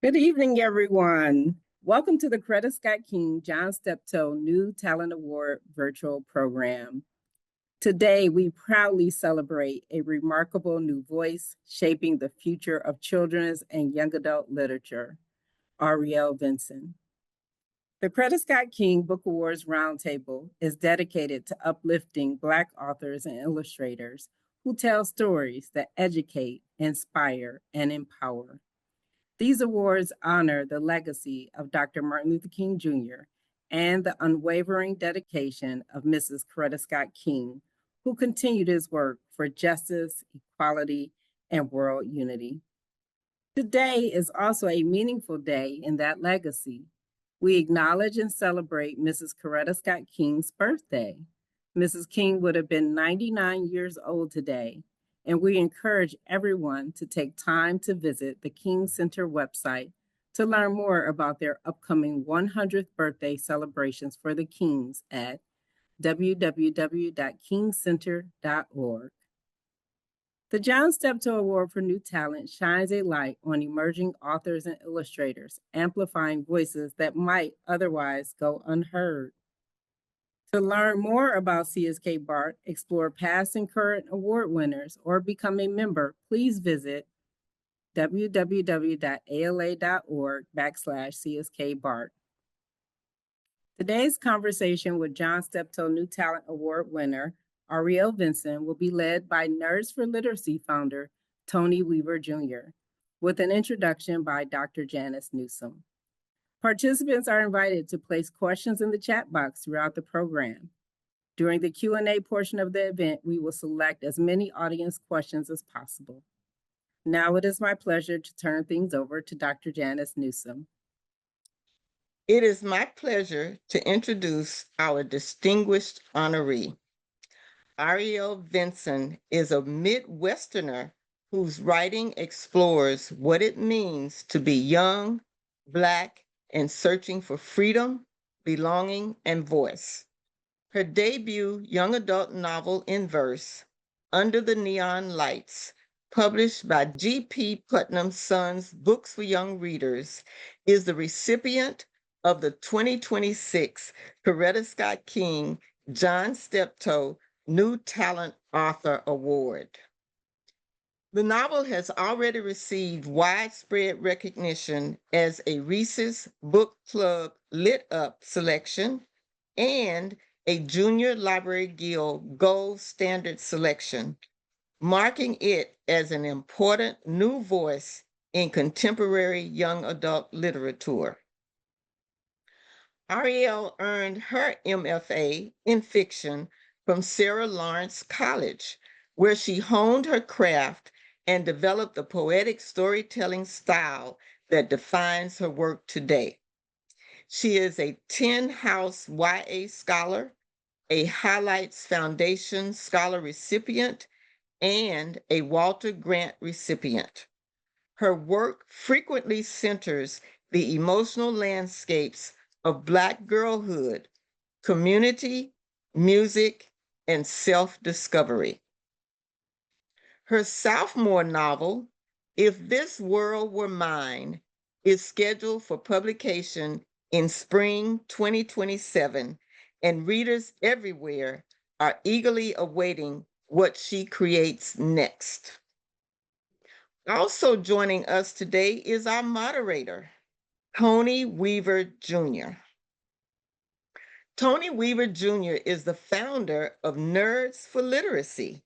Good evening, everyone. Welcome to the Coretta Scott King John Steptoe New Talent Award virtual program. Today, we proudly celebrate a remarkable new voice shaping the future of children's and young adult literature, Arriel Vinson. The Coretta Scott King Book Awards Roundtable is dedicated to uplifting Black authors and illustrators who tell stories that educate, inspire, and empower. These awards honor the legacy of Dr. Martin Luther King Jr. and the unwavering dedication of Mrs. Coretta Scott King, who continued his work for justice, equality, and world unity. Today is also a meaningful day in that legacy. We acknowledge and celebrate Mrs. Coretta Scott King's birthday. Mrs. King would have been 99 years old today, and we encourage everyone to take time to visit the King Center website to learn more about their upcoming 100th birthday celebrations for the Kings at www.kingcenter.org. The John Steptoe Award for New Talent shines a light on emerging authors and illustrators, amplifying voices that might otherwise go unheard. To learn more about CSK BART, explore past and current award winners, or become a member, please visit www.ala.org/CSK-BART. Today's conversation with John Steptoe New Talent Award winner, Arriel Vinson, will be led by Nerds for Literacy founder, Tony Weaver Jr., with an introduction by Dr. Janice Newsom. Participants are invited to place questions in the chat box throughout the program. During the Q&A portion of the event, we will select as many audience questions as possible. Now it is my pleasure to turn things over to Dr. Janice Newsom. It is my pleasure to introduce our distinguished honoree. Arriel Vinson is a Midwesterner whose writing explores what it means to be young, Black, and searching for freedom, belonging, and voice. Her debut young adult novel in verse, Under the Neon Lights, published by G.P. Putnam Sons Books for Young Readers, is the recipient of the 2026 Coretta Scott King John Steptoe New Talent Author Award. The novel has already received widespread recognition as a Reese's Book Club Lit Up selection and a Junior Library Guild Gold Standard selection, marking it as an important new voice in contemporary young adult literature. Arriel earned her MFA in fiction from Sarah Lawrence College, where she honed her craft and developed the poetic storytelling style that defines her work today. She is a 10 House YA scholar, a Highlights Foundation Scholar recipient, and a Walter Grant recipient. Her work frequently centers the emotional landscapes of Black girlhood, community, music, and self-discovery. Her sophomore novel, If This World Were Mine, is scheduled for publication in spring 2027, and readers everywhere are eagerly awaiting what she creates next. Also joining us today is our moderator, Tony Weaver Jr. Tony Weaver Jr. is the founder of Nerds for Literacy,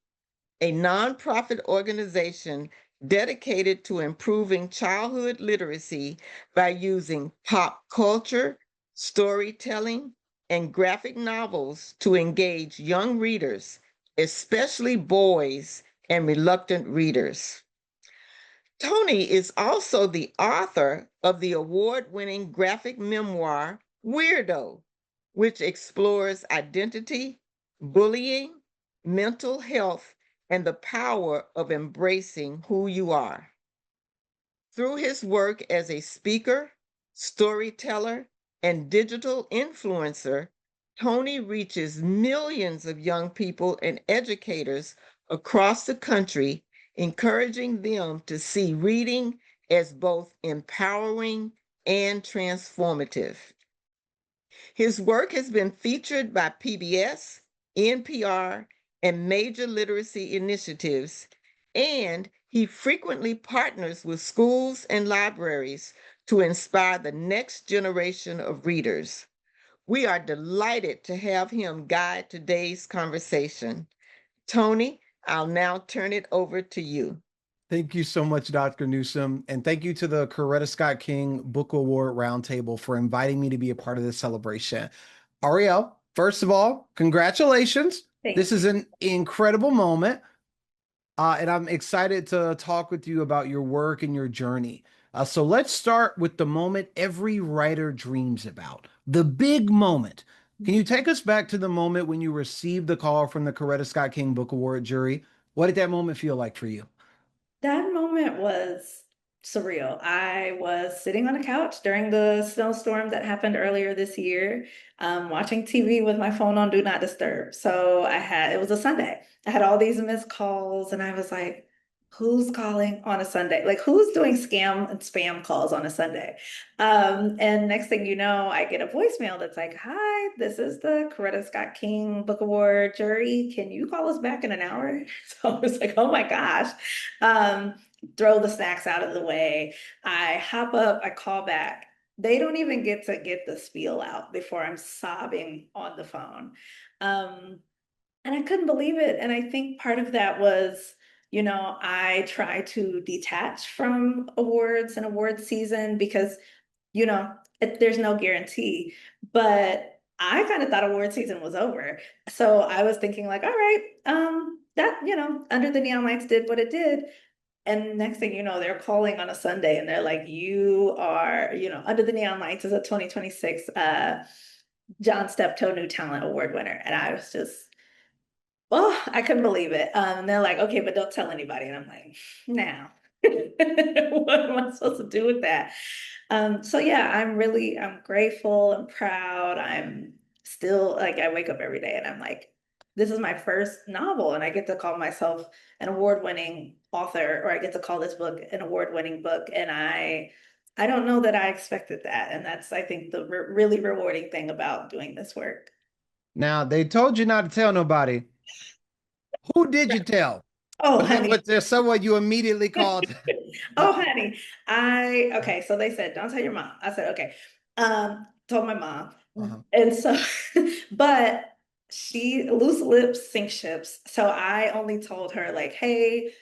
a nonprofit organization dedicated to improving childhood literacy by using pop culture, storytelling, and graphic novels to engage young readers, especially boys and reluctant readers. Tony is also the author of the award-winning graphic memoir, Weirdo, which explores identity, bullying, mental health, and the power of embracing who you are. Through his work as a speaker, storyteller, and digital influencer, Tony reaches millions of young people and educators across the country, encouraging them to see reading as both empowering and transformative. His work has been featured by PBS, NPR, and major literacy initiatives, and he frequently partners with schools and libraries to inspire the next generation of readers. We are delighted to have him guide today's conversation. Tony, I'll now turn it over to you. Thank you so much, Dr. Newsom. And thank you to the Coretta Scott King Book Award Roundtable for inviting me to be a part of this celebration. Arriel, first of all, congratulations. This is an incredible moment. And I'm excited to talk with you about your work and your journey. So let's start with the moment every writer dreams about, the big moment. Can you take us back to the moment when you received the call from the Coretta Scott King Book Award jury? What did that moment feel like for you? That moment was surreal. I was sitting on a couch during the snowstorm that happened earlier this year, watching TV with my phone on Do Not Disturb. So it was a Sunday. I had all these missed calls and I was like, who's calling on a Sunday? Like who's doing scam and spam calls on a Sunday? And next thing you know, I get a voicemail that's like, hi, this is the Coretta Scott King Book Award jury. Can you call us back in an hour? So I was like, oh my gosh. Throw the snacks out of the way. I hop up, I call back. They don't even get to get the spiel out before I'm sobbing on the phone. And I couldn't believe it. And I think part of that was, I try to detach from awards and award season because, there's no guarantee. But I kind of thought award season was over. So I was thinking like, all right, that, Under the Neon Lights did what it did. And next thing you know, they're calling on a Sunday and they're like, you are, Under the Neon Lights is a 2026 John Steptoe New Talent Award winner. And I was just, oh, I couldn't believe it. And they're like, okay, but don't tell anybody. And I'm like, now, what am I supposed to do with that? So yeah, I'm grateful and proud. I'm still like, I wake up every day and I'm like, this is my first novel and I get to call myself an award-winning author, or I get to call this book an award-winning book. And I don't know that I expected that. And that's, I think, the really rewarding thing about doing this work. Now, they told you not to tell nobody. Who did you tell? Oh, honey. Was there someone you immediately called? Oh, honey. Okay, so they said, don't tell your mom. I said, okay. Told my mom. And so, but loose lips sink ships. So I only told her like, hey,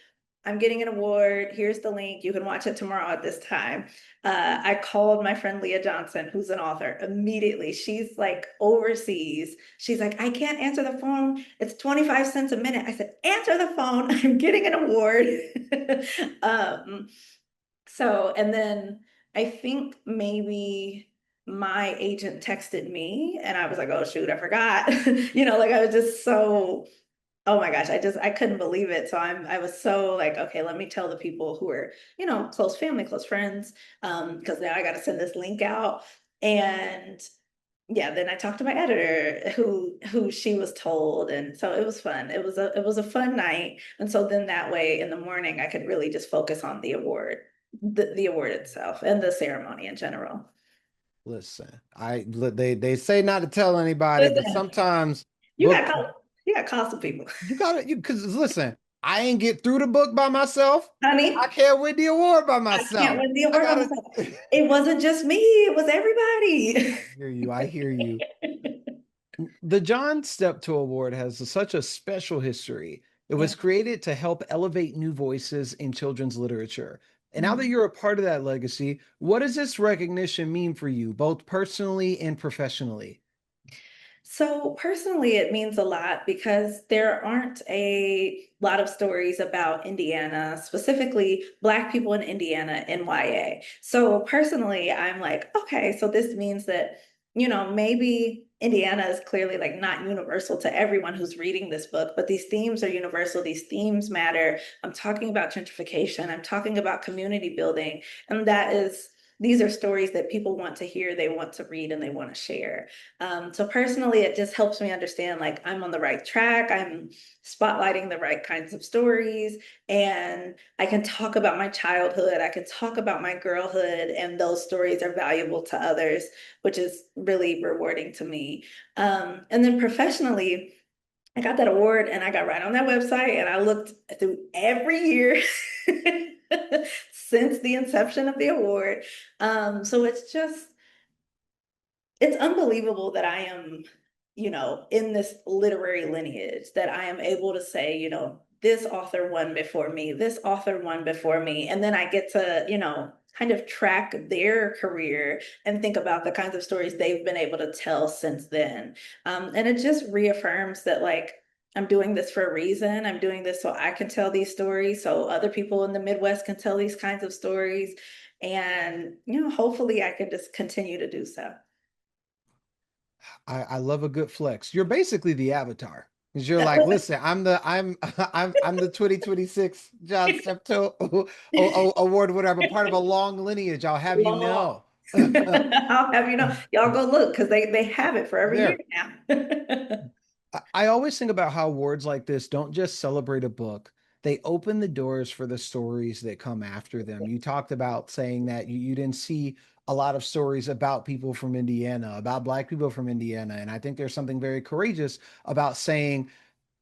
I'm getting an award. Here's the link. You can watch it tomorrow at this time. I called my friend Leah Johnson, who's an author, immediately. She's like overseas. She's like, I can't answer the phone. It's 25 cents a minute. I said, answer the phone. I'm getting an award. And then I think maybe my agent texted me and I was like, oh shoot, I forgot. I was just so, oh my gosh, I couldn't believe it. So I was so like, okay, let me tell the people who are, close family, close friends, because now I got to send this link out. And yeah, then I talked to my editor who she was told. And so it was fun. It was a fun night. And so then that way in the morning, I could really just focus on the award, the award itself and the ceremony in general. Listen, they say not to tell anybody, but sometimes you got to call some people. Because listen, I ain't get through the book by myself. Honey, I can't win the award by myself. I can't win the award by myself. It wasn't just me, it was everybody. I hear you. The John Steptoe Award has such a special history. It was created to help elevate new voices in children's literature. And now that you're a part of that legacy, what does this recognition mean for you, both personally and professionally? So personally, it means a lot because there aren't a lot of stories about Indiana, specifically Black people in Indiana in YA. So personally, I'm like, okay, so this means that, maybe Indiana is clearly like not universal to everyone who's reading this book, but these themes are universal. These themes matter. I'm talking about gentrification. I'm talking about community building. And that is these are stories that people want to hear, they want to read, and they want to share. So personally, it just helps me understand like I'm on the right track. I'm spotlighting the right kinds of stories, and I can talk about my childhood. I can talk about my girlhood, and those stories are valuable to others, which is really rewarding to me. And then professionally, I got that award and I got right on that website and I looked through every year since the inception of the award. So it's unbelievable that I am, in this literary lineage, that I am able to say, this author won before me, this author won before me. And then I get to, kind of track their career and think about the kinds of stories they've been able to tell since then. And it just reaffirms that, like, I'm doing this for a reason. I'm doing this so I can tell these stories, so other people in the Midwest can tell these kinds of stories. And, hopefully I can just continue to do so. I love a good flex. You're basically the avatar. Because you're like, listen, I'm the 2026 John Steptoe award winner. I'm a part of a long lineage. I'll have you Law. know. I'll have y'all go look because they have it for every year There. now. I always think about how awards like this don't just celebrate a book, they open the doors for the stories that come after them. You talked about saying that you didn't see a lot of stories about people from Indiana, about Black people from Indiana. And I think there's something very courageous about saying,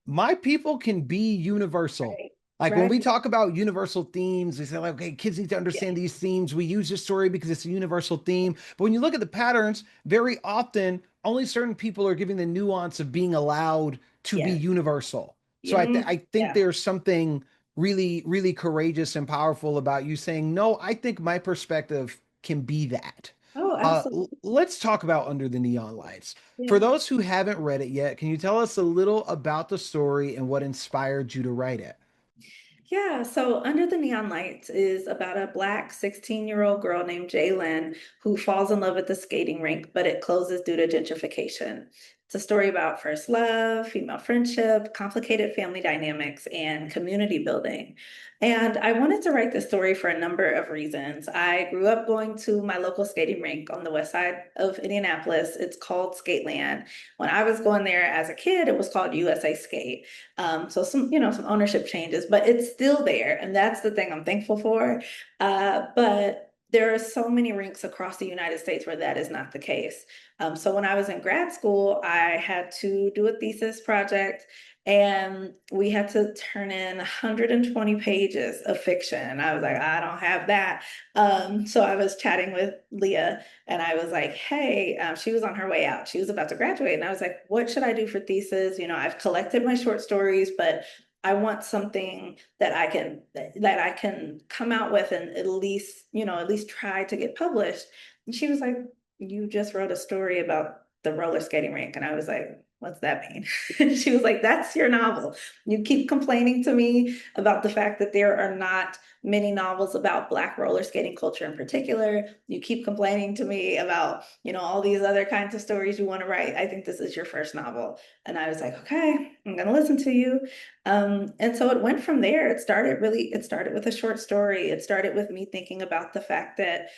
my people can be universal. Right. Like when we Right. talk about universal themes, we say like, okay, kids need to Yeah. understand these themes. We use this story because it's a universal theme. But when you look at the patterns, very often only certain people are giving the nuance of being allowed to be Yes. universal. So Yeah. I think Yeah. there's something really, really courageous and powerful about you saying, no, I think my perspective can be that. Oh, absolutely. Let's talk about Under the Neon Lights. For Yeah. those who haven't read it yet, can you tell us a little about the story and what inspired you to write it? Yeah, so Under the Neon Lights is about a Black 16-year-old girl named Jaylyn who falls in love at the skating rink, but it closes due to gentrification. It's a story about first love, female friendship, complicated family dynamics, and community building. And I wanted to write this story for a number of reasons. I grew up going to my local skating rink on the west side of Indianapolis. It's called Skateland. When I was going there as a kid, it was called USA Skate. So some ownership changes, but it's still there. And that's the thing I'm thankful for. But there are so many rinks across the United States where that is not the case. So when I was in grad school, I had to do a thesis project and we had to turn in 120 pages of fiction. I was like, I don't have that. So I was chatting with Leah and I was like, hey, she was on her way out. She was about to graduate. And I was like, what should I do for thesis? I've collected my short stories, but I want something that I can come out with and at least try to get published. And she was like, you just wrote a story about the roller skating rink. And I was like, what's that mean? She was like, that's your novel. You keep complaining to me about the fact that there are not many novels about Black roller skating culture in particular. You keep complaining to me about, all these other kinds of stories you want to write. I think this is your first novel. And I was like, okay, I'm going to listen to you. And so it went from there. It started with a short story. It started with me thinking about the fact that,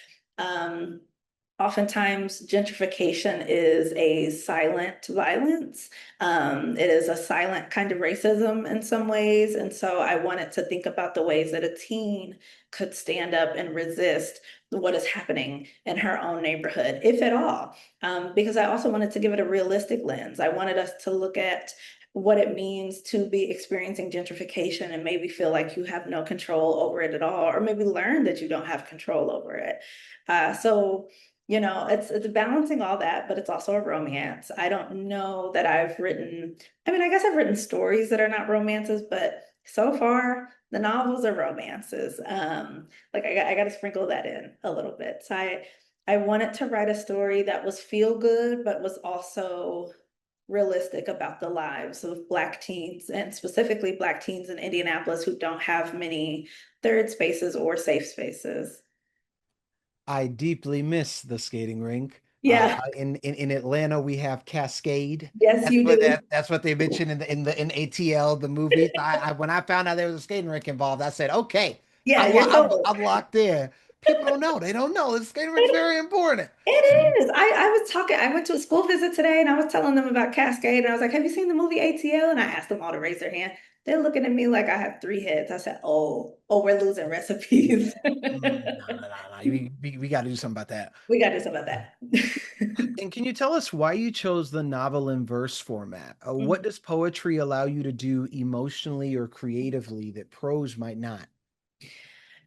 oftentimes, gentrification is a silent violence. It is a silent kind of racism in some ways. And so I wanted to think about the ways that a teen could stand up and resist what is happening in her own neighborhood, if at all. Because I also wanted to give it a realistic lens. I wanted us to look at what it means to be experiencing gentrification and maybe feel like you have no control over it at all, or maybe learn that you don't have control over it. It's balancing all that, but it's also a romance. I don't know that I guess I've written stories that are not romances, but so far the novels are romances. Like I got to sprinkle that in a little bit. So I wanted to write a story that was feel good, but was also realistic about the lives of Black teens, and specifically Black teens in Indianapolis who don't have many third spaces or safe spaces. I deeply miss the skating rink. Yeah. In Atlanta, we have Cascade. Yes, you do. That's what they mentioned in ATL the movie. When I found out there was a skating rink involved, I said, okay, Yeah, you're sold. I'm locked in. People don't know. They don't know. The skating rink's very important. It is. I went to a school visit today and I was telling them about Cascade and I was like, have you seen the movie ATL? And I asked them all to raise their hand. They're looking at me like I have three heads. I said, we're losing recipes. No. We got to do something about that. We got to do something about that. And can you tell us why you chose the novel in verse format? What does poetry allow you to do emotionally or creatively that prose might not?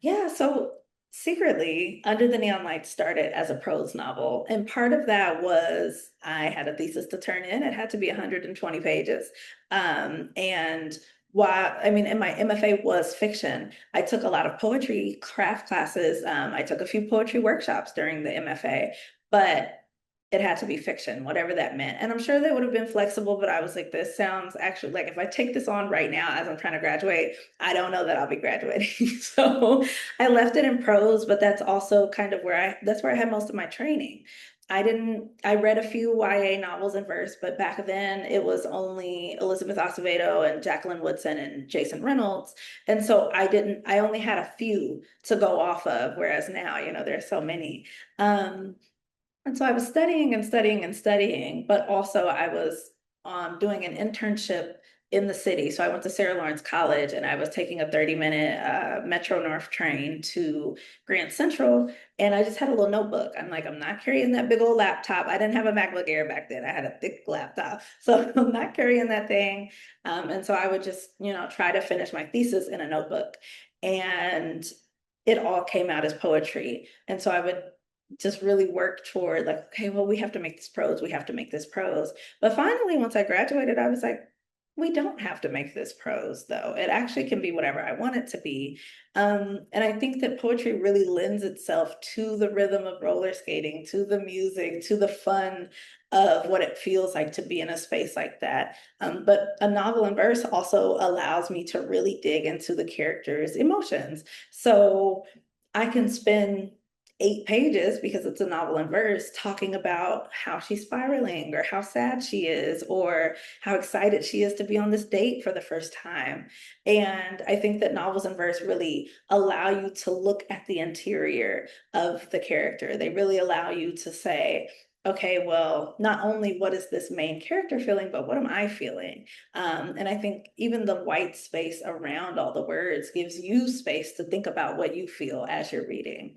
Yeah, so secretly, Under the Neon Lights started as a prose novel. And part of that was I had a thesis to turn in. It had to be 120 pages. And while, I mean, and my MFA was fiction, I took a lot of poetry craft classes. I took a few poetry workshops during the MFA, but it had to be fiction, whatever that meant. And I'm sure they would have been flexible, but I was like, this sounds actually like if I take this on right now as I'm trying to graduate, I don't know that I'll be graduating. So I left it in prose, but that's also kind of that's where I had most of my training. I read a few YA novels in verse, but back then it was only Elizabeth Acevedo and Jacqueline Woodson and Jason Reynolds. And so I only had a few to go off of, whereas now, there's so many. And so I was studying and studying and studying, but also I was doing an internship in the city. So I went to Sarah Lawrence College and I was taking a 30-minute Metro North train to Grand Central. And I just had a little notebook. I'm like, I'm not carrying that big old laptop. I didn't have a MacBook Air back then. I had a thick laptop. So I'm not carrying that thing. And so I would just, try to finish my thesis in a notebook. And it all came out as poetry. And so I would just really work toward like, okay, well, we have to make this prose. We have to make this prose. But finally, once I graduated, I was like, we don't have to make this prose though. It actually can be whatever I want it to be. And I think that poetry really lends itself to the rhythm of roller skating, to the music, to the fun of what it feels like to be in a space like that. But a novel in verse also allows me to really dig into the character's emotions. So I can spend 8 pages, because it's a novel in verse, talking about how she's spiraling or how sad she is or how excited she is to be on this date for the first time. And I think that novels in verse really allow you to look at the interior of the character. They really allow you to say, okay, well, not only what is this main character feeling, but what am I feeling? And I think even the white space around all the words gives you space to think about what you feel as you're reading.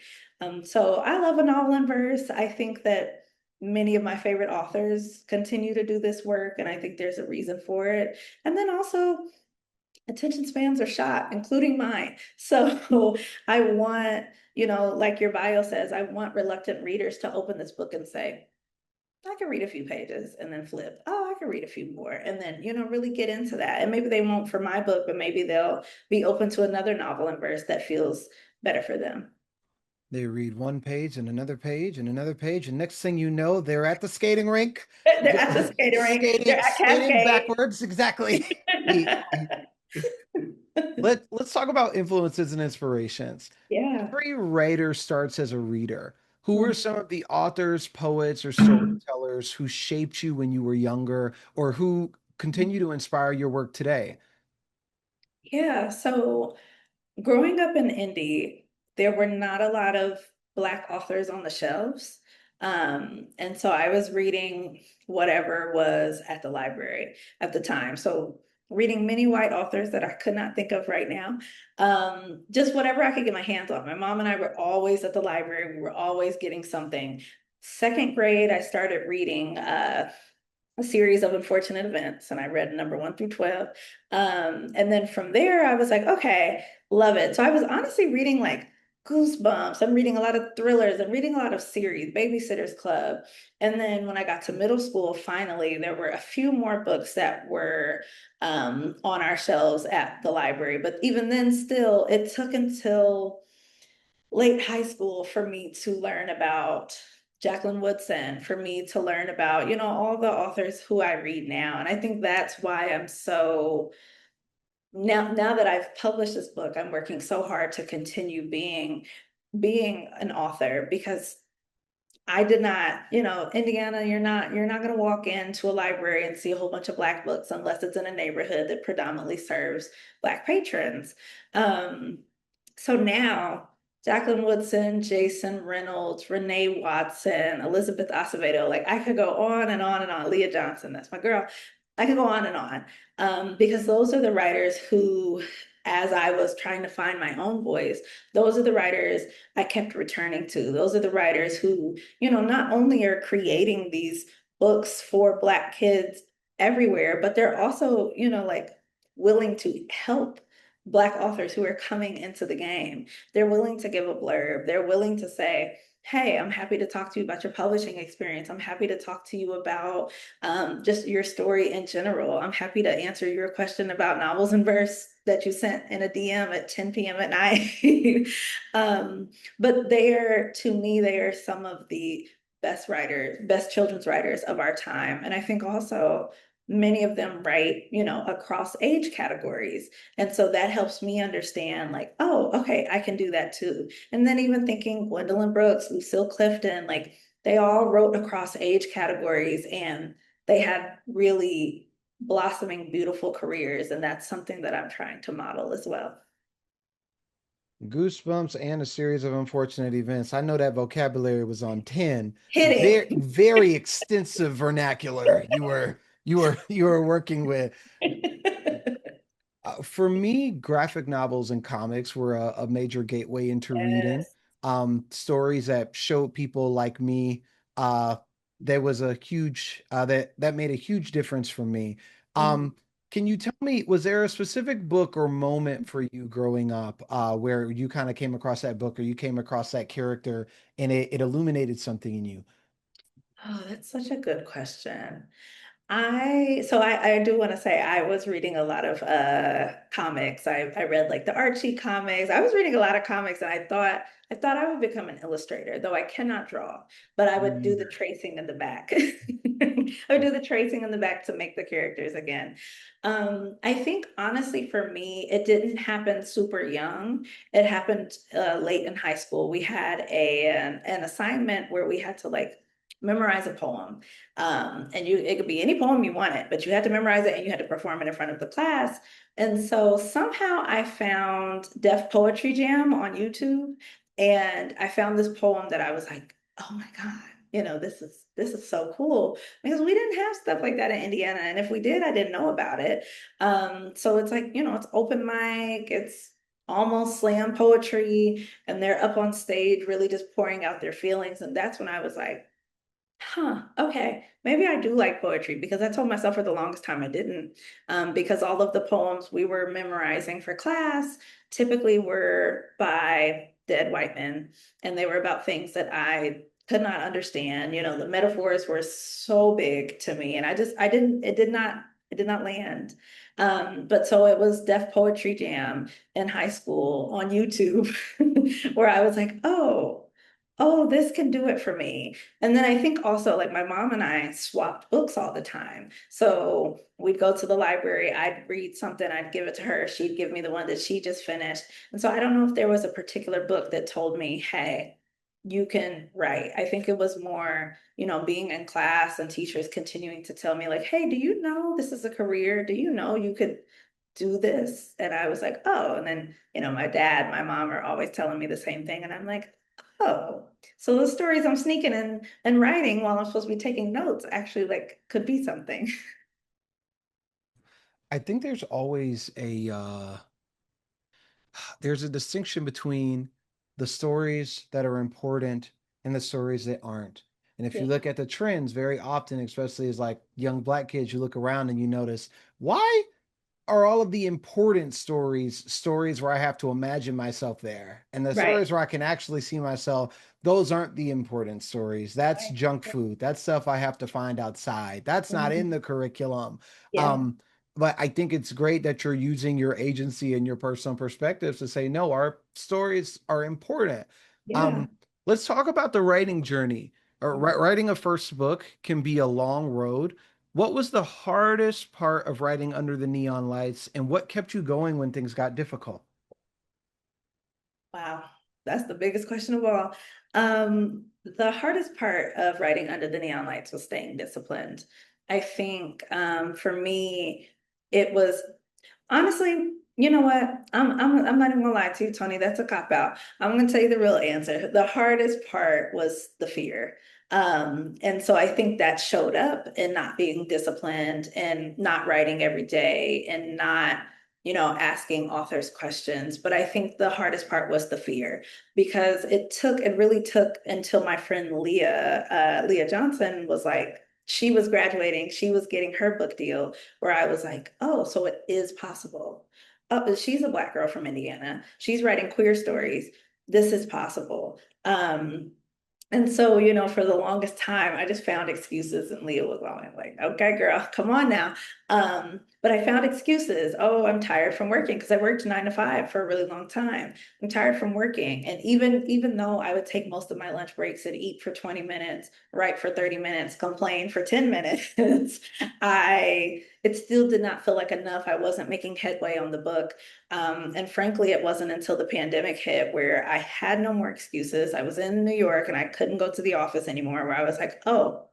So I love a novel in verse. I think that many of my favorite authors continue to do this work, and I think there's a reason for it. And then also, attention spans are shot, including mine. So I want, like your bio says, I want reluctant readers to open this book and say, I can read a few pages and then flip. Oh, I can read a few more and then, really get into that. And maybe they won't for my book, but maybe they'll be open to another novel in verse that feels better for them. They read one page and another page and another page, and next thing you know, they're at the skating rink. They're at the skating rink. They're at skating Cascade. backwards. Exactly. Let's talk about influences and inspirations. Yeah. Every writer starts as a reader. Who were some of the authors, poets, or storytellers who shaped you when you were younger, or who continue to inspire your work today? Yeah. So growing up in Indy, there were not a lot of Black authors on the shelves. And so I was reading whatever was at the library at the time. So reading many white authors that I could not think of right now. Just whatever I could get my hands on. My mom and I were always at the library. We were always getting something. Second grade, I started reading a series of unfortunate events, and I read number 1 through 12. And then from there, I was like, okay, love it. So I was honestly reading like Goosebumps. I'm reading a lot of thrillers. I'm reading a lot of series, Babysitter's Club. And then when I got to middle school, finally, there were a few more books that were on our shelves at the library. But even then, still, it took until late high school for me to learn about Jacqueline Woodson, for me to learn about, all the authors who I read now. And I think that's why I'm so, now that I've published this book, I'm working so hard to continue being an author, because I did not, Indiana, you're not going to walk into a library and see a whole bunch of Black books unless it's in a neighborhood that predominantly serves Black patrons. So now Jacqueline Woodson, Jason Reynolds, Renee Watson, Elizabeth Acevedo. Like I could go on and on and on. Leah Johnson, that's my girl. I could go on and on because those are the writers who, as I was trying to find my own voice, those are the writers I kept returning to. Those are the writers who, not only are creating these books for Black kids everywhere, but they're also, like willing to help Black authors who are coming into the game. They're willing to give a blurb. They're willing to say, hey, I'm happy to talk to you about your publishing experience. I'm happy to talk to you about just your story in general. I'm happy to answer your question about novels in verse that you sent in a DM at 10 p.m. at night. But to me, they are some of the best writers, best children's writers of our time. And I think also many of them write, across age categories. And so that helps me understand like, oh, okay, I can do that too. And then even thinking Gwendolyn Brooks, Lucille Clifton, like they all wrote across age categories and they had really blossoming, beautiful careers. And that's something that I'm trying to model as well. Goosebumps and a series of unfortunate events. I know that vocabulary was on 10. Very, Hitting. very extensive vernacular you were working with. For me, graphic novels and comics were a major gateway into reading. Yes. Stories that showed people like me. Uh, there was a huge that made a huge difference for me. Mhm. Can you tell me, was there a specific book or moment for you growing up where you kind of came across that book or you came across that character and it illuminated something in you? Oh, that's such a good question. I do want to say I was reading a lot of comics. I read like the Archie comics. I was reading a lot of comics and I thought I would become an illustrator, though I cannot draw, but I would do the Mm. tracing in the back. I would do the tracing in the back to make the characters again. I think honestly for me, it didn't happen super young. It happened late in high school. We had an assignment where we had to like memorize a poem. And it could be any poem you wanted, but you had to memorize it and you had to perform it in front of the class. And so somehow I found Deaf Poetry Jam on YouTube, and I found this poem that I was like, oh my God, this is so cool because we didn't have stuff like that in Indiana. And if we did, I didn't know about it. So it's like, it's open mic, it's almost slam poetry, and they're up on stage really just pouring out their feelings. And that's when I was like, okay, maybe I do like poetry because I told myself for the longest time I didn't. Because all of the poems we were memorizing for class typically were by dead white men, and they were about things that I could not understand. The metaphors were so big to me, and it did not land. But so it was Deaf Poetry Jam in high school on YouTube, where I was like, oh, this can do it for me. And then I think also like my mom and I swapped books all the time. So we'd go to the library, I'd read something, I'd give it to her, she'd give me the one that she just finished. And so I don't know if there was a particular book that told me, hey, you can write. I think it was more, being in class and teachers continuing to tell me like, hey, do you know this is a career? Do you know you could do this? And I was like, oh, and then, my dad, my mom are always telling me the same thing. And I'm like, oh, so the stories I'm sneaking and writing while I'm supposed to be taking notes actually like could be something. I think there's a distinction between the stories that are important and the stories that aren't. And if you Yeah. look at the trends, very often, especially as like young Black kids, you look around and you notice, why are all of the important stories where I have to imagine myself there? And the Right. stories where I can actually see myself, those aren't the important stories. That's Right. junk food. That's stuff I have to find outside. That's not in Mhm. the curriculum. Yeah. Um, but I think it's great that you're using your agency and your personal perspectives to say, no, our stories are important. Yeah. Um, let's talk about the writing journey. Writing a first book can be a long road. What was the hardest part of writing under the neon lights, and what kept you going when things got difficult? Wow. That's the biggest question of all. The hardest part of writing under the neon lights was staying disciplined. I think for me, it was honestly, You know what? I'm not even gonna lie to you, Tony. That's a cop out. I'm gonna tell you the real answer. The hardest part was the fear. And so I think that showed up in not being disciplined and not writing every day and not, asking authors questions. But I think the hardest part was the fear because it really took until my friend Leah Johnson was like, she was graduating, she was getting her book deal, where I was like, oh, so it is possible. She's a Black girl from Indiana. She's writing queer stories. This is possible. And so, for the longest time, I just found excuses, and Leah was always like, okay, girl, come on now. But I found excuses. Oh, I'm tired from working because I worked 9 to 5 for a really long time. I'm tired from working. And even though I would take most of my lunch breaks and eat for 20 minutes, write for 30 minutes, complain for 10 minutes, it still did not feel like enough. I wasn't making headway on the book. And frankly, it wasn't until the pandemic hit where I had no more excuses. I was in New York and I couldn't go to the office anymore, where I was like, oh,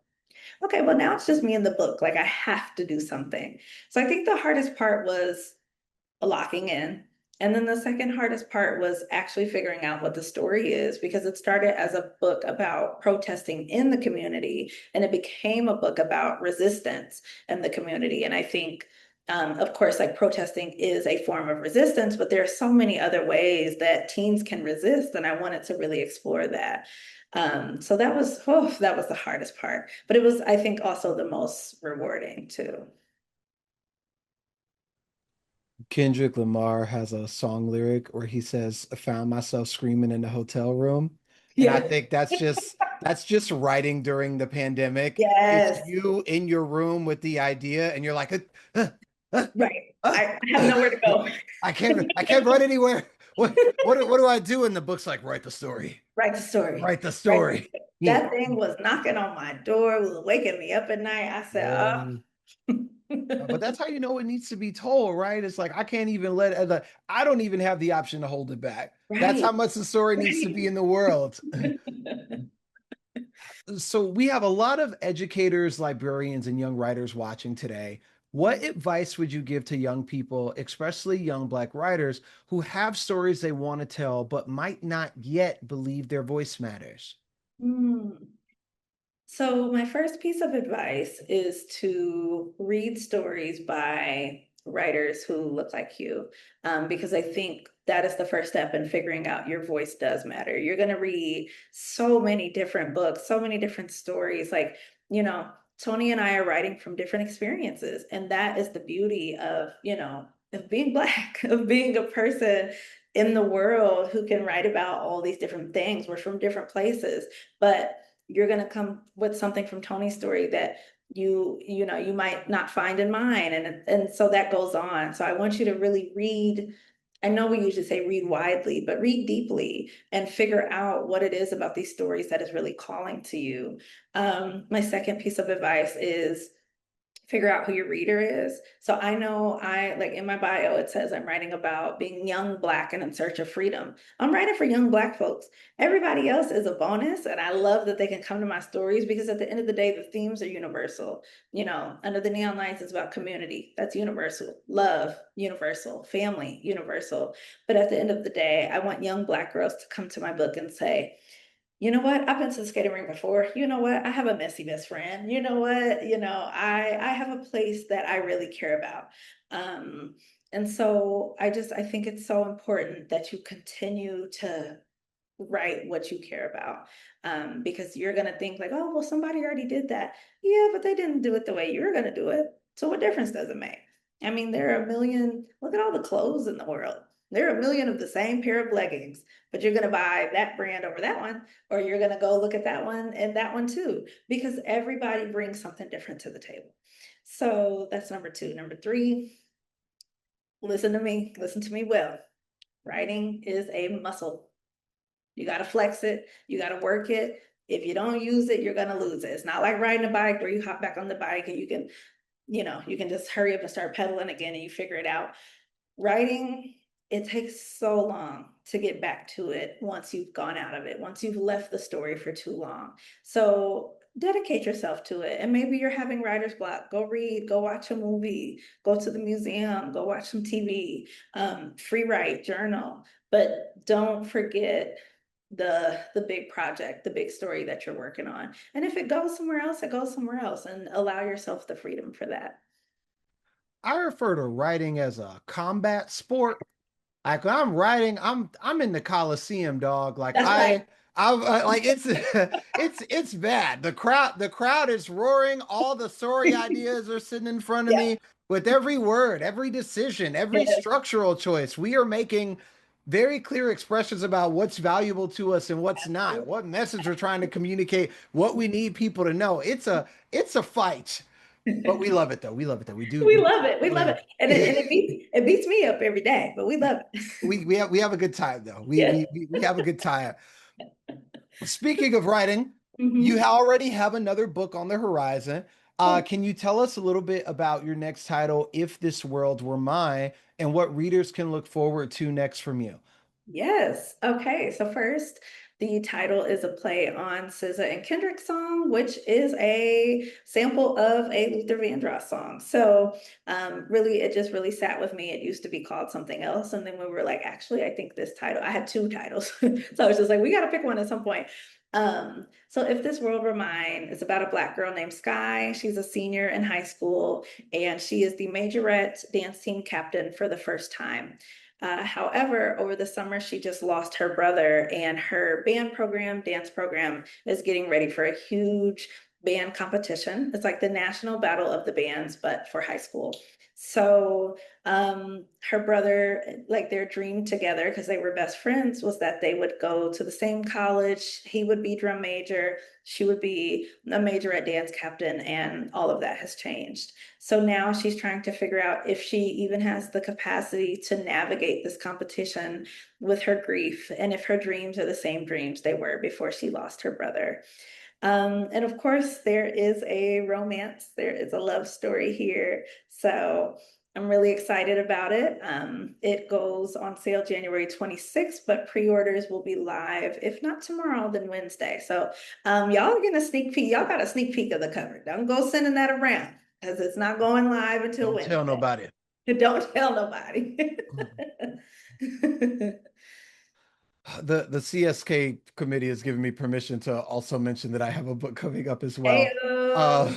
okay, well, now it's just me and the book. Like, I have to do something. So I think the hardest part was locking in. And then the second hardest part was actually figuring out what the story is, because it started as a book about protesting in the community and it became a book about resistance in the community. And I think, of course, like protesting is a form of resistance, but there are so many other ways that teens can resist. And I wanted to really explore that. So that was the hardest part, but it was, I think, also the most rewarding too. Kendrick Lamar has a song lyric where he says, I found myself screaming in the hotel room. And I Yeah. think that's just writing during the pandemic. It's Yes. you in your room with the idea, and you're like, uh, uh, Right. uh, I have nowhere to go. I can't run anywhere. What do I do? And the book's like, write the story. Write the story. Write the Right. story. Yeah. That thing was knocking on my door, was waking me up at night. I said, Yeah. oh. But that's how you know it needs to be told, right? It's like I can't even let it, like, I don't even have the option to hold it back. That's Right. how much the story needs to be Right. in the world. So we have a lot of educators, librarians, and young writers watching today. What advice would you give to young people, especially young Black writers who have stories they want to tell, but might not yet believe their voice matters? Hmm. So my first piece of advice is to read stories by writers who look like you, because I think that is the first step in figuring out your voice does matter. You're going to read so many different books, so many different stories. Like, Tony and I are writing from different experiences, and that is the beauty of being Black, of being a person in the world who can write about all these different things. We're from different places, but you're going to come with something from Tony's story that you might not find in mine, and so that goes on. So I want you to really read. I know we usually say read widely, but read deeply and figure out what it is about these stories that is really calling to you. My second piece of advice is figure out who your reader is. So I know I like in my bio, it says I'm writing about being young Black and in search of freedom. I'm writing for young Black folks. Everybody else is a bonus. And I love that they can come to my stories because at the end of the day, the themes are universal. Under the Neon Lights is about community. That's universal. Love, universal. Family, universal. But at the end of the day, I want young Black girls to come to my book and say, you know what? I've been to the skating rink before. You know what? I have a messy best friend. You know what? I have a place that I really care about. Um, and so I think it's so important that you continue to write what you care about. Because you're gonna think like, oh, well, somebody already did that. Yeah, but they didn't do it the way you're gonna do it. So what difference does it make? I mean, there are a million, look at all the clothes in the world. There are a million of the same pair of leggings, but you're gonna buy that brand over that one, or you're gonna go look at that one and that one too, because everybody brings something different to the table. So that's number two. Number three, listen to me well. Writing is a muscle. You got to flex it. You got to work it. If you don't use it, you're going to lose it. It's not like riding a bike where you hop back on the bike and you can just hurry up and start pedaling again and you figure it out. Writing it takes so long to get back to it once you've gone out of it, once you've left the story for too long. So dedicate yourself to it. And maybe you're having writer's block. Go read, go watch a movie, go to the museum, go watch some TV, free write, journal. But don't forget the big project, the big story that you're working on. And if it goes somewhere else, it goes somewhere else, and allow yourself the freedom for that. I refer to writing as a combat sport. Like when I'm writing, I'm in the Coliseum, dog. Like That's right. like it's bad. The crowd is roaring. All the story ideas are sitting in front of Yeah. me with every word, every decision, every Yes. structural choice. We are making very clear expressions about what's valuable to us and what's not, what message we're trying to communicate, what we need people to know. It's a fight. But we love it though. We love it though. We love it. We love Yeah. it. And it beats me up every day, but we love it. We have a good time though. We Yes. we we we have a good time. Speaking of writing, you Mhm. already have another book on the horizon. Oh, Can you tell us a little bit about your next title, If This World Were Mine, and what readers can look forward to next from you? yes. Okay. So first, the title is a play on SZA and Kendrick's song, which is a sample of a Luther Vandross song. So really, it just really sat with me. It used to be called something else. And then we were like, actually, I think this title, I had two titles. So I was just like, we got to pick one at some point. So If This World Were Mine is about a Black girl named Sky. She's a senior in high school, and she is the majorette dance team captain for the first time. However, over the summer, she just lost her brother, and her band program, dance program, is getting ready for a huge band competition. It's like the national battle of the bands, but for high school. So her brother, like their dream together, because they were best friends, was that they would go to the same college. He would be drum major, she would be a major at dance captain, and all of that has changed. So now she's trying to figure out if she even has the capacity to navigate this competition with her grief, and if her dreams are the same dreams they were before she lost her brother. And of course, there is a romance, there is a love story here. So I'm really excited about it. It goes on sale January 26th, but pre-orders will be live, if not tomorrow, then Wednesday. So y'all are getting a sneak peek. Y'all got a sneak peek of the cover. Don't go sending that around because it's not going live until Don't tell Wednesday. nobody. Don't tell nobody. The CSK committee has given me permission to also mention that I have a book coming up as Hey, well.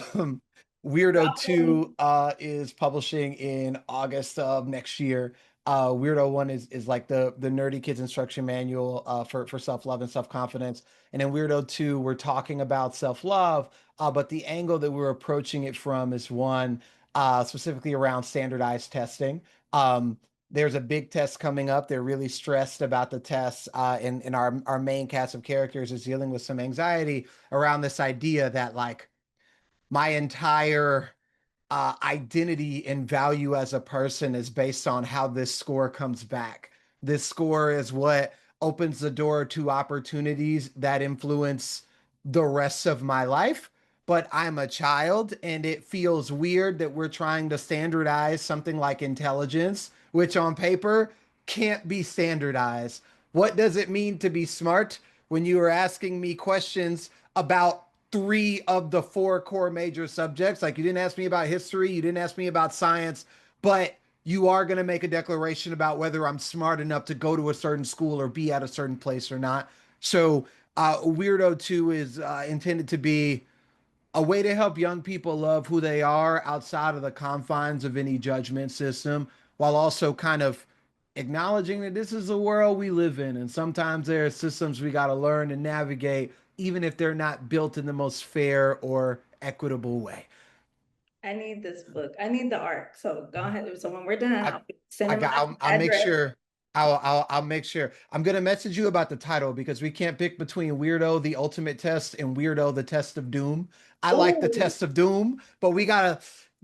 Weirdo welcome. 2 is publishing in August of next year. Weirdo 1 is like the nerdy kids instruction manual for self-love and self-confidence. And in Weirdo 2, we're talking about self-love, but the angle that we're approaching it from is one specifically around standardized testing. Um, there's a big test coming up. They're really stressed about the tests, and our main cast of characters is dealing with some anxiety around this idea that like my entire identity and value as a person is based on how this score comes back. This score is what opens the door to opportunities that influence the rest of my life. But I'm a child, and it feels weird that we're trying to standardize something like intelligence, which on paper can't be standardized. What does it mean to be smart when you are asking me questions about three of the four core major subjects? Like, you didn't ask me about history, you didn't ask me about science, but you are going to make a declaration about whether I'm smart enough to go to a certain school or be at a certain place or not. So, Weirdo 2 is intended to be a way to help young people love who they are outside of the confines of any judgment system, while also kind of acknowledging that this is the world we live in. And sometimes there are systems we got to learn and navigate, even if they're not built in the most fair or equitable way. I need this book. I need the art. So go ahead. So when we're done, I, I'll send him my I'll make address. sure. I'll make sure. I'm gonna message you about the title because we can't pick between Weirdo, the Ultimate Test, and Weirdo, the Test of Doom. I like the Oh, Test of Doom, but we gotta,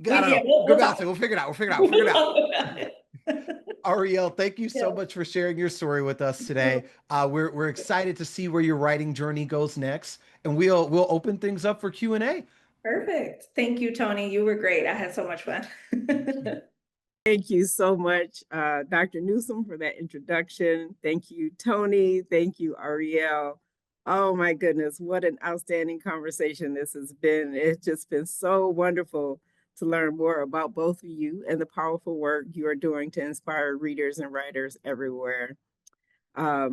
I don't yeah, know. Good we'll about talk. it. We'll figure it out. We'll figure it out. We'll figure We'll it out. talk about it. Ariel, thank you so Yeah, much for sharing your story with us today. We're excited to see where your writing journey goes next, and we'll open things up for Q&A. perfect. Thank you, Tony. You were great. I had so much fun. Thank you so much, Dr. Newsom, for that introduction. Thank you, Tony. Thank you, Arriel. Oh my goodness, what an outstanding conversation this has been. It's just been so wonderful to learn more about both of you and the powerful work you are doing to inspire readers and writers everywhere. I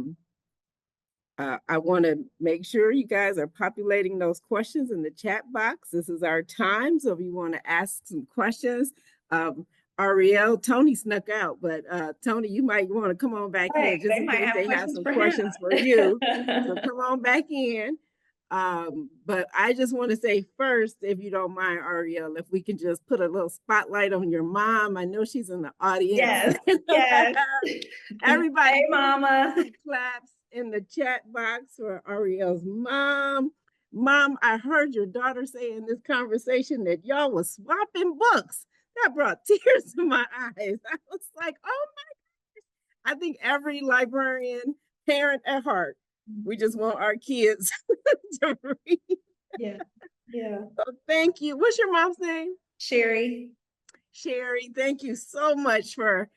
want to make sure you guys are populating those questions in the chat box. This is our time, so if you want to ask some questions, Arriel, Tony snuck out, but Tony, you might want to come on back in just in case they have some questions for you. So come on back in. But I just want to say first, if you don't mind, Arriel, if we can just put a little spotlight on your mom. I know she's in the audience. Yes, yes. Everybody, hey, Mama. Claps in the chat box for Arriel's mom. Mom, I heard your daughter say in this conversation that y'all was swapping books. That brought tears to my eyes. I was like, oh my gosh. I think every librarian, parent at heart, we just want our kids to read. Yeah, yeah. So thank you. What's your mom's name? Sherry. Sherry, thank you so much for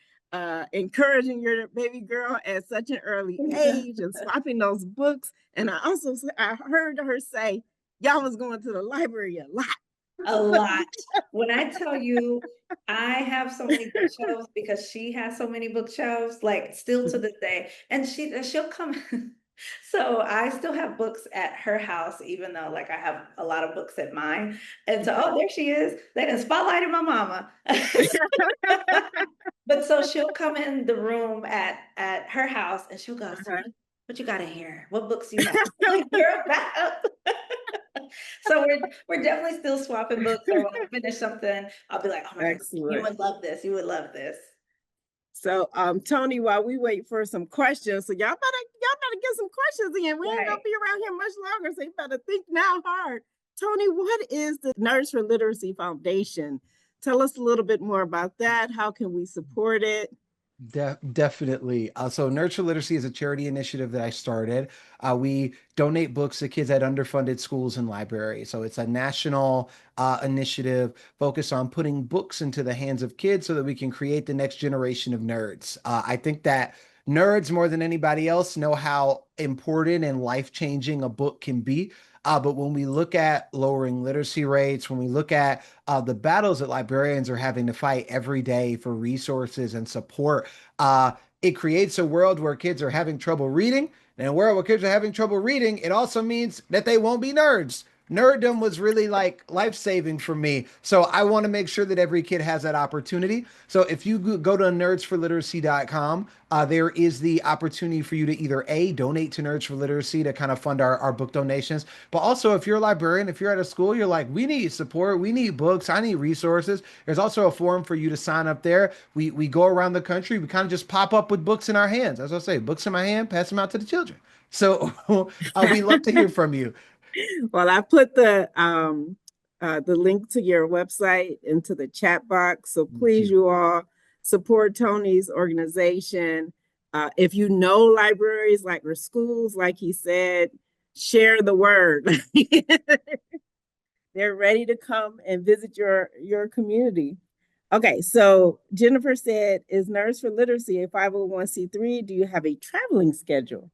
encouraging your baby girl at such an early age and swapping those books. And I heard her say, y'all was going to the library a lot. A lot. When I tell you, I have so many bookshelves because she has so many bookshelves, like still to this day. And she'll come. So I still have books at her house, even though like I have a lot of books at mine. And so, oh, there she is. They done spotlighted my mama. But so she'll come in the room at her house and she'll go, so what you got in here? What books you have? Girl, back up. So we're definitely still swapping books. Or when I finish something, I'll be like, oh my God, you would love this. You would love this. So Tony, while we wait for some questions, so y'all better get some questions in. We ain't gonna be around here much longer, so you better think now hard. Tony, what is the Nerds for Literacy Foundation? Tell us a little bit more about that. How can we support it? Definitely. So Nerds for Literacy is a charity initiative that I started. We donate books to kids at underfunded schools and libraries. So it's a national initiative focused on putting books into the hands of kids so that we can create the next generation of nerds. I think that nerds, more than anybody else, know how important and life-changing a book can be. But when we look at lowering literacy rates, when we look at the battles that librarians are having to fight every day for resources and support, it creates a world where kids are having trouble reading. And in a world where kids are having trouble reading, it also means that they won't be nerds. Nerddom was really like life-saving for me. So I want to make sure that every kid has that opportunity. So if you go to nerdsforliteracy.com, there is the opportunity for you to either A, donate to Nerds for Literacy to kind of fund our book donations. But also if you're a librarian, if you're at a school, you're like, we need support, we need books, I need resources. There's also a forum for you to sign up there. We go around the country, we kind of just pop up with books in our hands. As I say, books in my hand, pass them out to the children. So we love to hear from you. Well, I put the link to your website into the chat box. So please, you all support Tony's organization. If you know libraries like or schools, like he said, share the word. They're ready to come and visit your community. Okay, so Jennifer said, is Nerds for Literacy a 501c3? Do you have a traveling schedule?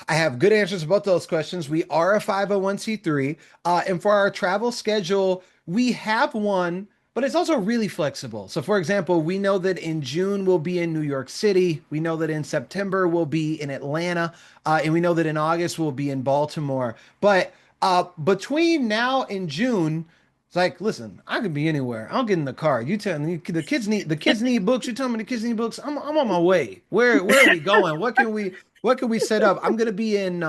I have good answers to both those questions. We are a 501c3. And for our travel schedule, we have one, but it's also really flexible. So for example, we know that in June we'll be in New York City. We know that in September we'll be in Atlanta. And we know that in August we'll be in Baltimore. But between now and June, it's like, listen, I could be anywhere. I'll get in the car. You tell me the kids need books. You tell me the kids need books. I'm on my way. Where are we going? What can we set up? I'm gonna be in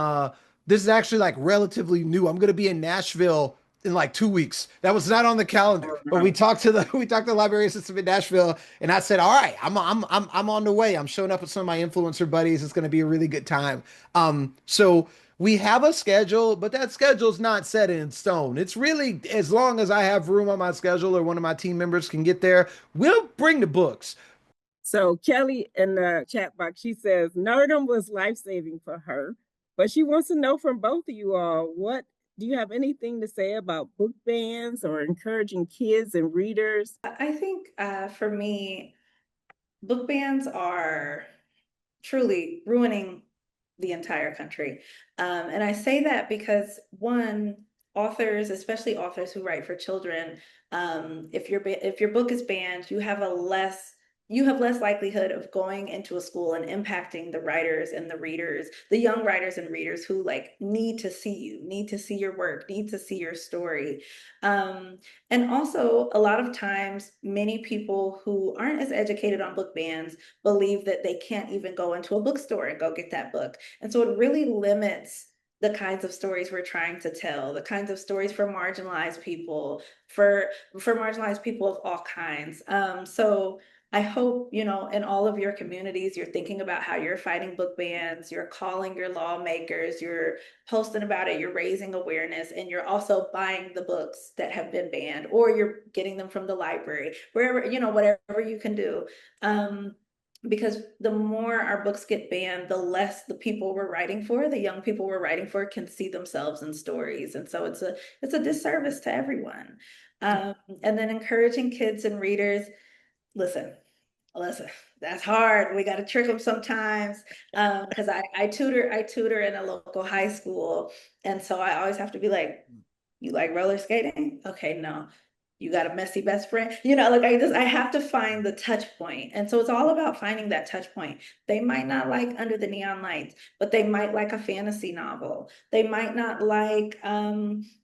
this is actually like relatively new. I'm gonna be in Nashville in like 2 weeks. That was not on the calendar, but we talked to the library system in Nashville, and I said, all right, I'm on the way. I'm showing up with some of my influencer buddies. It's gonna be a really good time. So we have a schedule, but that schedule's not set in stone. It's really as long as I have room on my schedule or one of my team members can get there, we'll bring the books. So Kelly in the chat box, she says, Nerdum was life-saving for her, but she wants to know from both of you all, what do you have anything to say about book bans or encouraging kids and readers? I think for me, book bans are truly ruining the entire country. And I say that because one, authors, especially authors who write for children, if your book is banned, you have less likelihood of going into a school and impacting the writers and the readers, the young writers and readers who like need to see you, need to see your work, need to see your story. And also, a lot of times, many people who aren't as educated on book bans believe that they can't even go into a bookstore and go get that book. And so it really limits the kinds of stories we're trying to tell, the kinds of stories for marginalized people, for marginalized people of all kinds. So I hope, you know, in all of your communities, you're thinking about how you're fighting book bans, you're calling your lawmakers, you're posting about it, you're raising awareness, and you're also buying the books that have been banned, or you're getting them from the library, wherever, you know, whatever you can do. Because the more our books get banned, the less the people we're writing for, the young people we're writing for, can see themselves in stories. And so it's a disservice to everyone. And then encouraging kids and readers, listen, listen, that's hard. We got to trick them sometimes. Because I tutor in a local high school. And so I always have to be like, you like roller skating? Okay, no. You got a messy best friend? You know, like I have to find the touch point. And so it's all about finding that touch point. They might not like Under the Neon Lights, but they might like a fantasy novel. They might not like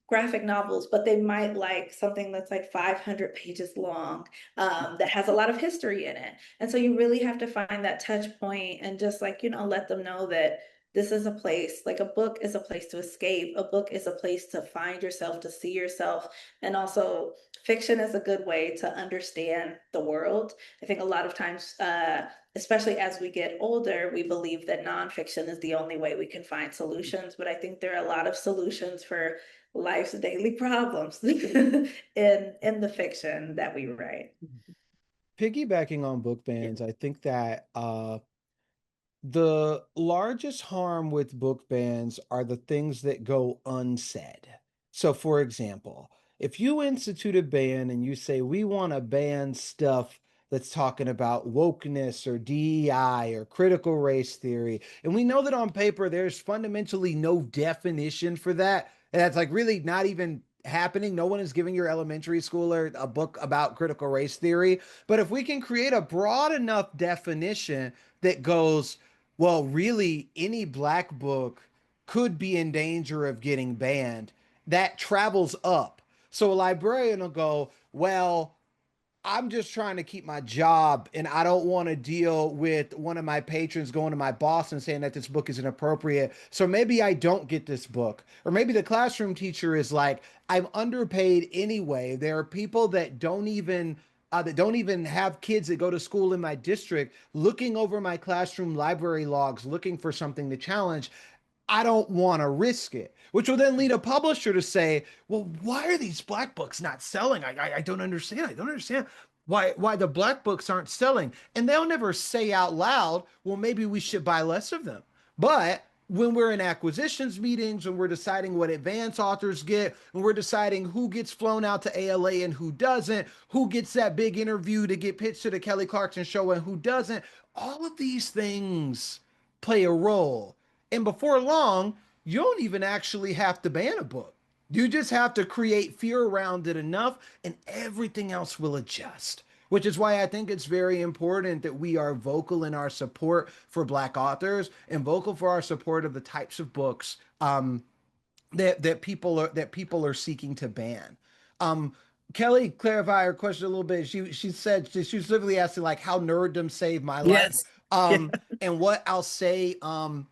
graphic novels, but they might like something that's like 500 pages long, that has a lot of history in it. And so you really have to find that touch point and just like, you know, let them know that this is a place, like a book is a place to escape. A book is a place to find yourself, to see yourself. And also, fiction is a good way to understand the world. I think a lot of times, especially as we get older, we believe that nonfiction is the only way we can find solutions. But I think there are a lot of solutions for life's daily problems in the fiction that we write. Piggybacking on book bans, I think that the largest harm with book bans are the things that go unsaid. So, for example, if you institute a ban and you say, we want to ban stuff that's talking about wokeness or DEI or critical race theory, and we know that on paper there's fundamentally no definition for that, and that's like really not even happening. No one is giving your elementary schooler a book about critical race theory. But if we can create a broad enough definition that goes, well, really, any black book could be in danger of getting banned, that travels up. So a librarian will go, well, I'm just trying to keep my job and I don't want to deal with one of my patrons going to my boss and saying that this book is inappropriate. So maybe I don't get this book. Or maybe the classroom teacher is like, I'm underpaid anyway. There are people that don't even have kids that go to school in my district looking over my classroom library logs looking for something to challenge. I don't want to risk it, which will then lead a publisher to say, well, why are these black books not selling? I don't understand. I don't understand why the black books aren't selling. And they'll never say out loud, well, maybe we should buy less of them. But when we're in acquisitions meetings, when we're deciding what advance authors get, when we're deciding who gets flown out to ALA and who doesn't, who gets that big interview to get pitched to the Kelly Clarkson show and who doesn't, all of these things play a role. And before long, you don't even actually have to ban a book. You just have to create fear around it enough, and everything else will adjust. Which is why I think it's very important that we are vocal in our support for Black authors and vocal for our support of the types of books that people are seeking to ban. Um, Kelly, clarify her question a little bit. She said she was specifically asking like how nerddom saved my life. Yes. And what I'll say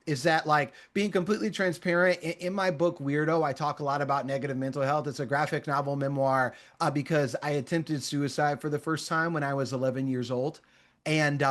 is that like being completely transparent in my book Weirdo, I talk a lot about negative mental health. It's a graphic novel memoir because I attempted suicide for the first time when I was 11 years old, and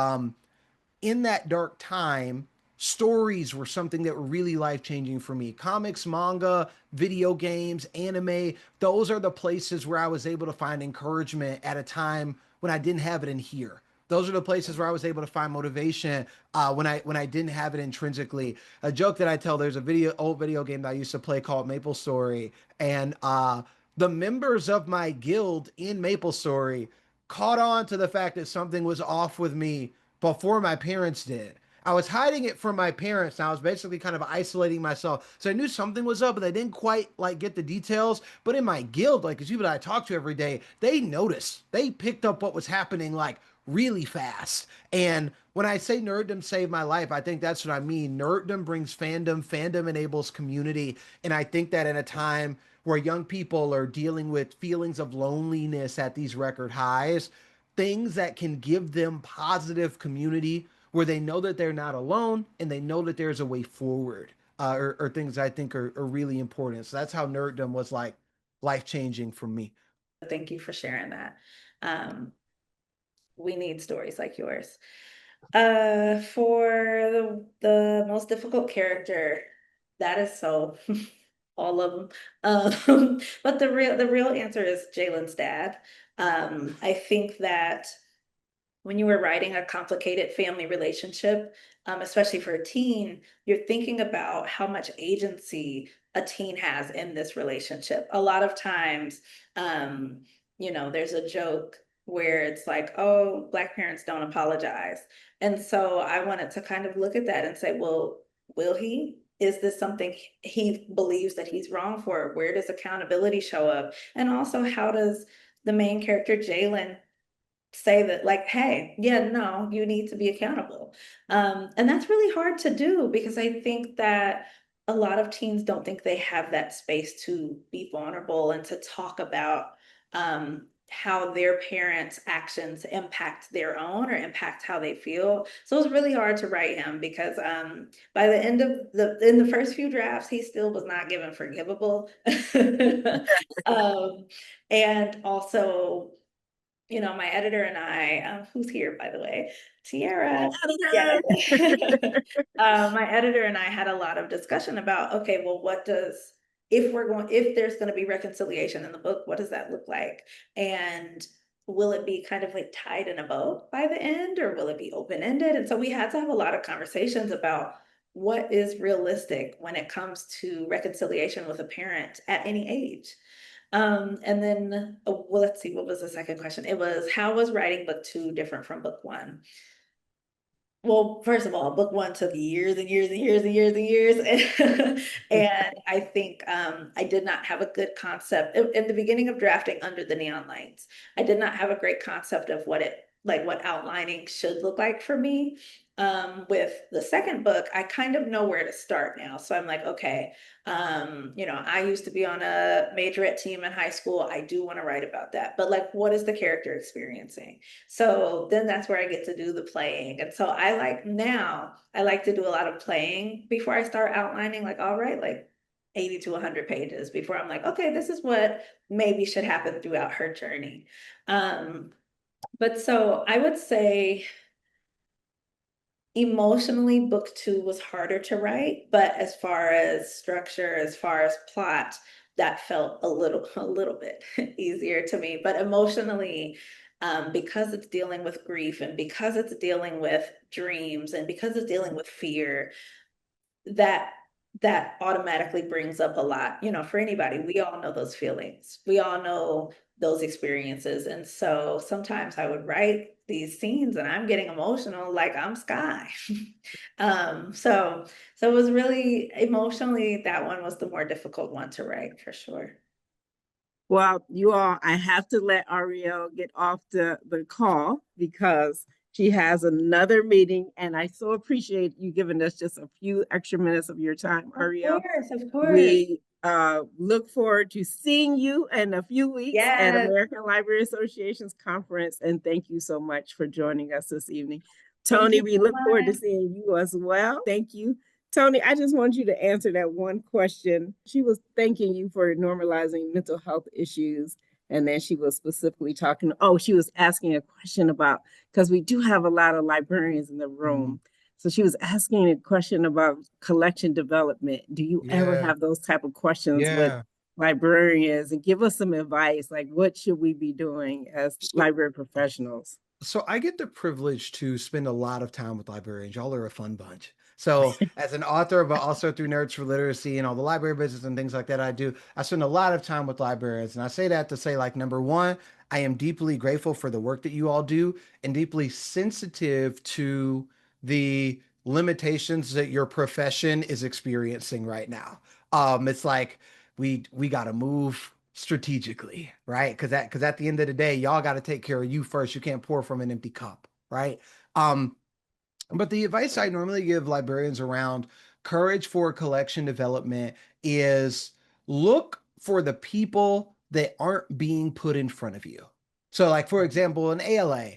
in that dark time, stories were something that were really life changing for me. Comics, manga, video games, anime, those are the places where I was able to find encouragement at a time when I didn't have it in here. Those are the places where I was able to find motivation when I didn't have it intrinsically. A joke that I tell, there's a old video game that I used to play called Maple Story, and the members of my guild in Maple Story caught on to the fact that something was off with me before my parents did. I was hiding it from my parents, and I was basically kind of isolating myself. So I knew something was up, but I didn't quite like get the details. But in my guild, like, because people that I talk to every day, they noticed. They picked up what was happening like really fast. And when I say nerddom saved my life, I think that's what I mean. Nerddom brings fandom, fandom enables community. And I think that in a time where young people are dealing with feelings of loneliness at these record highs, things that can give them positive community where they know that they're not alone and they know that there's a way forward, or things I think are really important. So that's how nerddom was like life changing for me. Thank you for sharing that. We need stories like yours. For the most difficult character, that is so all of them. But the real answer is Jalen's dad. I think that when you were writing a complicated family relationship, especially for a teen, you're thinking about how much agency a teen has in this relationship. A lot of times, there's a joke where it's like, oh, Black parents don't apologize. And so I wanted to kind of look at that and say, well, will he? Is this something he believes that he's wrong for? Where does accountability show up? And also, how does the main character, Jalen, say that, like, hey, yeah, no, you need to be accountable. And that's really hard to do because I think that a lot of teens don't think they have that space to be vulnerable and to talk about how their parents' actions impact their own or impact how they feel. So it was really hard to write him because by the end of in the first few drafts, he still was not given forgivable. And also, my editor and I, who's here, by the way, Tiara. Yeah. My editor and I had a lot of discussion about, okay, well, if there's going to be reconciliation in the book, what does that look like? And will it be kind of like tied in a bow by the end, or will it be open-ended? And so we had to have a lot of conversations about what is realistic when it comes to reconciliation with a parent at any age. And then, well, let's see, what was the second question? It was, how was writing book 2 different from book 1? Well, first of all, book 1 took years and years and years and years and years. And I think I did not have a good concept in the beginning of drafting Under the Neon Lights. I did not have a great concept of what outlining should look like for me. With the second book, I kind of know where to start now. So I'm like, okay, I used to be on a majorette team in high school. I do want to write about that. But like, what is the character experiencing? So then that's where I get to do the playing. And so I like to do a lot of playing before I start outlining, like, all right, like 80 to 100 pages before I'm like, okay, this is what maybe should happen throughout her journey. But so I would say emotionally, book 2 was harder to write, but as far as structure, as far as plot, that felt a little bit easier to me. But emotionally, because it's dealing with grief and because it's dealing with dreams and because it's dealing with fear, that automatically brings up a lot. For anybody, we all know those feelings. We all know those experiences. And so sometimes I would write these scenes and I'm getting emotional like I'm Sky. So it was really emotionally, that one was the more difficult one to write for sure. Well, you all, I have to let Arriel get off the call because she has another meeting, and I so appreciate you giving us just a few extra minutes of your time, Arriel. Of course. We look forward to seeing you in a few weeks at Yes. American Library Association's conference, and thank you so much for joining us this evening. Tony, we look forward to seeing you as well. Thank you. Tony, I just want you to answer that one question. She was thanking you for normalizing mental health issues. And then she was specifically she was asking a question about, because we do have a lot of librarians in the room. So she was asking a question about collection development. Do you ever have those type of questions with librarians? And give us some advice, like what should we be doing as library professionals? So I get the privilege to spend a lot of time with librarians. Y'all are a fun bunch. So as an author, but also through Nerds for Literacy and all the library business and things like that I spend a lot of time with librarians. And I say that to say, like, number one, I am deeply grateful for the work that you all do and deeply sensitive to the limitations that your profession is experiencing right now. It's like we got to move strategically, right? Because at the end of the day, y'all got to take care of you first. You can't pour from an empty cup, right? Um, but the advice I normally give librarians around courage for collection development is look for the people that aren't being put in front of you. So, like for example, an ALA,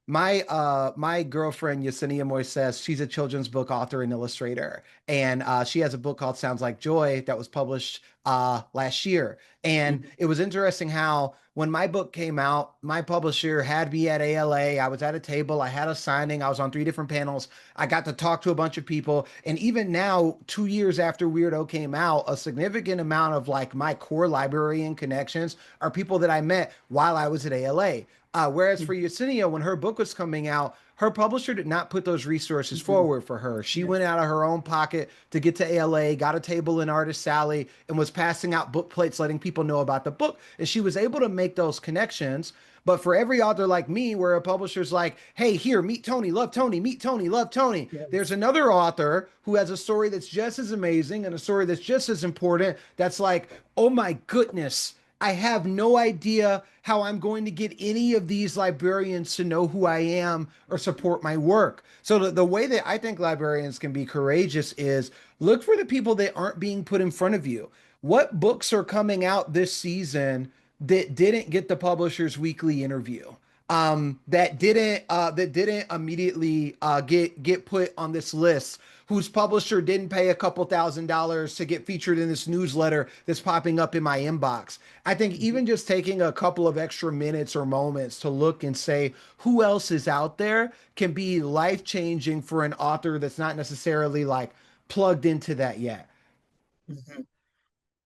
my girlfriend Yesenia Moises, she's a children's book author and illustrator, and she has a book called Sounds Like Joy that was published last year. And it was interesting how when my book came out, my publisher had me at ALA. I was at a table, I had a signing, I was on 3 different panels. I got to talk to a bunch of people. And even now, 2 years after Weirdo came out, a significant amount of like my core librarian connections are people that I met while I was at ALA. Whereas for Yesenia, when her book was coming out, her publisher did not put those resources forward for her. She went out of her own pocket to get to ALA, got a table in Artist Alley, and was passing out book plates, letting people know about the book. And she was able to make those connections. But for every author like me, where a publisher's like, hey, here, meet Tony, love Tony, meet Tony, love Tony. Yes. There's another author who has a story that's just as amazing and a story that's just as important. That's like, oh my goodness, I have no idea how I'm going to get any of these librarians to know who I am or support my work. So the way that I think librarians can be courageous is look for the people that aren't being put in front of you. What books are coming out this season that didn't get the publisher's weekly interview? That didn't immediately get put on this list, whose publisher didn't pay a couple $1,000s to get featured in this newsletter that's popping up in my inbox. I think even just taking a couple of extra minutes or moments to look and say who else is out there can be life changing for an author that's not necessarily like plugged into that yet.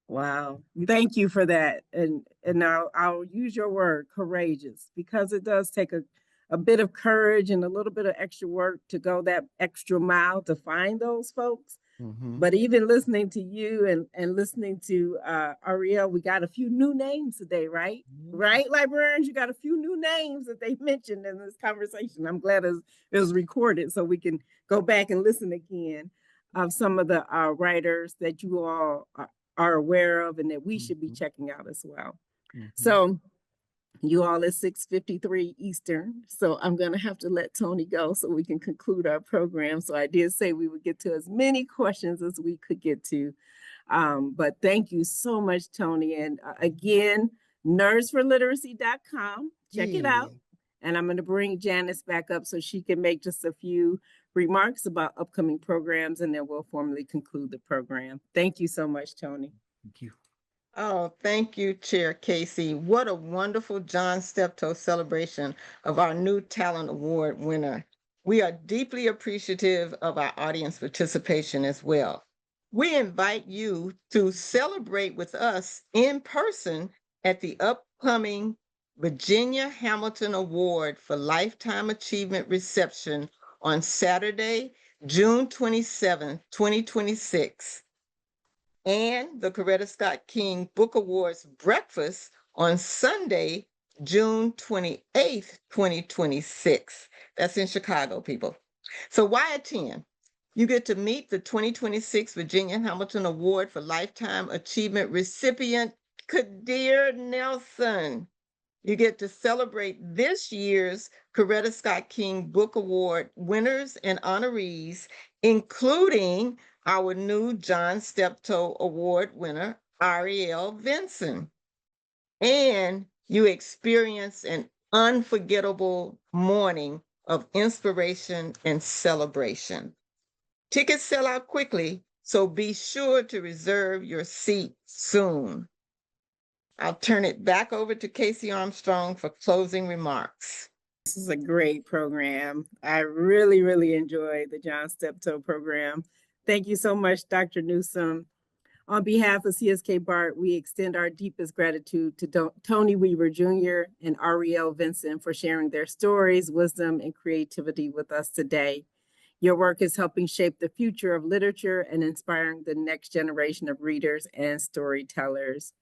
Wow. Thank you for that. And I'll use your word courageous, because it does take a bit of courage and a little bit of extra work to go that extra mile to find those folks. But even listening to you and listening to Arriel, we got a few new names today, right? Right, librarians? You got a few new names that they mentioned in this conversation. I'm glad it was recorded so we can go back and listen again of some of the writers that you all are aware of and that we should be checking out as well. So you all at 6:53 Eastern. So I'm going to have to let Tony go so we can conclude our program. So I did say we would get to as many questions as we could get to. But thank you so much, Tony. And again, nerdsforliteracy.com. Check it out. And I'm going to bring Janice back up so she can make just a few remarks about upcoming programs, and then we'll formally conclude the program. Thank you so much, Tony. Thank you. Oh, thank you, Chair Casey. What a wonderful John Steptoe celebration of our new Talent Award winner. We are deeply appreciative of our audience participation as well. We invite you to celebrate with us in person at the upcoming Virginia Hamilton Award for Lifetime Achievement reception on Saturday, June 27, 2026. And the Coretta Scott King Book Awards breakfast on Sunday, June 28th, 2026. That's in Chicago, people. So why attend? You get to meet the 2026 Virginia Hamilton Award for Lifetime Achievement recipient, Kadir Nelson. You get to celebrate this year's Coretta Scott King Book Award winners and honorees, including our new John Steptoe Award winner, Arriel Vinson. And you experience an unforgettable morning of inspiration and celebration. Tickets sell out quickly, so be sure to reserve your seat soon. I'll turn it back over to Casey Armstrong for closing remarks. This is a great program. I really, really enjoyed the John Steptoe program. Thank you so much, Dr. Newsome. On behalf of CSK BART, we extend our deepest gratitude to Tony Weaver Jr. and Arriel Vinson for sharing their stories, wisdom, and creativity with us today. Your work is helping shape the future of literature and inspiring the next generation of readers and storytellers.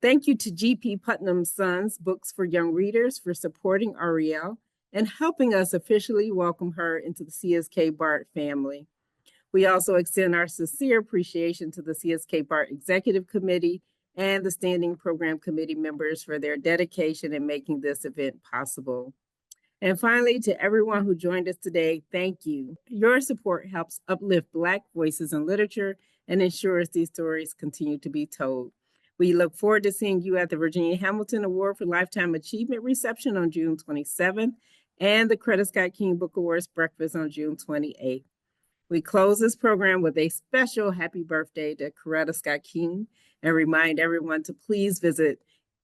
Thank you to G.P. Putnam's Sons Books for Young Readers for supporting Arriel and helping us officially welcome her into the CSK BART family. We also extend our sincere appreciation to the CSK BART Executive Committee and the Standing Program Committee members for their dedication in making this event possible. And finally, to everyone who joined us today, thank you. Your support helps uplift Black voices in literature and ensures these stories continue to be told. We look forward to seeing you at the Virginia Hamilton Award for Lifetime Achievement reception on June 27th and the Coretta Scott King Book Awards breakfast on June 28th. We close this program with a special happy birthday to Coretta Scott King and remind everyone to please visit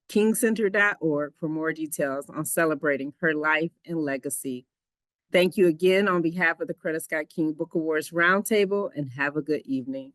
kingcenter.org for more details on celebrating her life and legacy. Thank you again on behalf of the Coretta Scott King Book Awards Roundtable, and have a good evening.